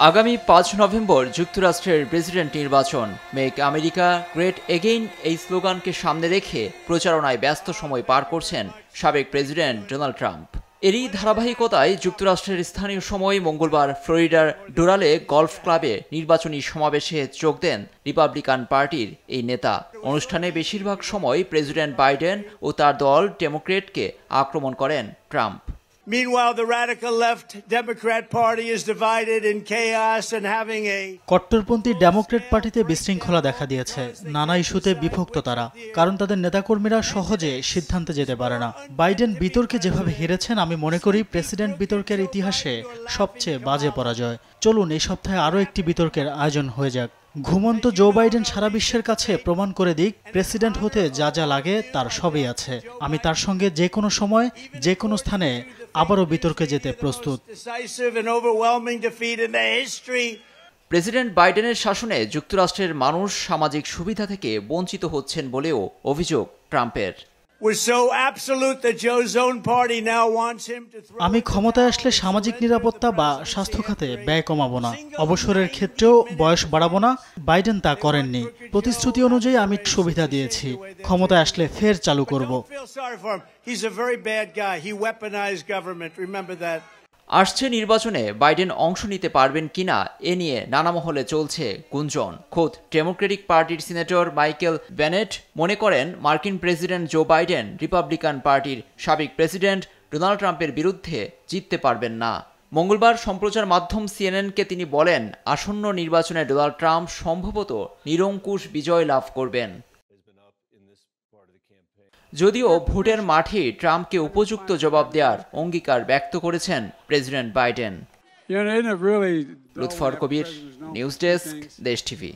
আগামী 5 নভেম্বর যুক্তরাষ্ট্রের প্রেসিডেন্ট নির্বাচন। মেক আমেরিকা গ্রেট এগেইন এই স্লোগানকে সামনে রেখে প্রচারণায় ব্যস্ত সময় পার করছেন সাবেক প্রেসিডেন্ট ডোনাল্ড ট্রাম্প। এরই ধারাবাহিকতায় যুক্তরাষ্ট্রের স্থানীয় সময় মঙ্গলবার ফ্লোরিডার ডোরালে গলফ ক্লাবে নির্বাচনী সমাবেশে যোগ দেন রিপাবলিকান পার্টির এই নেতা। অনুষ্ঠানে বেশিরভাগ সময় প্রেসিডেন্ট বাইডেন ও তার দল ডেমোক্রেটকে আক্রমণ করেন Trump. Meanwhile, the radical left Democrat Party is divided in chaos and having a কট্টরপন্থী ডেমোক্রেট পার্টিতে বিশৃঙ্খলা দেখা দিয়েছে। নানা ইস্যুতে বিভক্ত তারা, কারণ তাদের নেতাকর্মীরা সহজে সিদ্ধান্তে যেতে পারে না। বাইডেন বিতর্কে যেভাবে হেরেছেন, আমি মনে করি প্রেসিডেন্ট বিতর্কের ইতিহাসে সবচেয়ে বাজে পরাজয়। চলুন এই সপ্তাহে আরও একটি বিতর্কের আয়োজন হয়ে যাক। ঘুমন্ত জো বাইডেন সারা বিশ্বের কাছে প্রমাণ করে দিক প্রেসিডেন্ট হতে যা যা লাগে তার সবই আছে। আমি তার সঙ্গে যে কোনো সময় যে কোনো স্থানে আবারও বিতর্কে যেতে প্রস্তুত। প্রেসিডেন্ট বাইডেনের শাসনে যুক্তরাষ্ট্রের মানুষ সামাজিক সুবিধা থেকে বঞ্চিত হচ্ছেন বলেও অভিযোগ ট্রাম্পের। আমি ক্ষমতায় আসলে সামাজিক নিরাপত্তা বা স্বাস্থ্য খাতে ব্যয় কমাবো না, অবসরের ক্ষেত্রেও বয়স বাড়াবো না। বাইডেন তা করেননি। প্রতিশ্রুতি অনুযায়ী আমি সুবিধা দিয়েছি, ক্ষমতায় আসলে ফের চালু করব। আসছে নির্বাচনে বাইডেন অংশ নিতে পারবেন কিনা এ নিয়ে নানা মহলে চলছে গুঞ্জন। খোদ ডেমোক্রেটিক পার্টির সিনেটর মাইকেল বেনেট মনে করেন মার্কিন প্রেসিডেন্ট জো বাইডেন রিপাবলিকান পার্টির সাবেক প্রেসিডেন্ট ডোনাল্ড ট্রাম্পের বিরুদ্ধে জিততে পারবেন না। মঙ্গলবার সম্প্রচার মাধ্যম সিএনএনকে তিনি বলেন, আসন্ন নির্বাচনে ডোনাল্ড ট্রাম্প সম্ভবত নিরঙ্কুশ বিজয় লাভ করবেন। যদিও ভোটের মাঠে ট্রাম্পকে উপযুক্ত জবাব দেওয়ার অঙ্গীকার ব্যক্ত করেছেন প্রেসিডেন্ট বাইডেন। লুৎফর কবির, নিউজ ডেস্ক, দেশ টিভি।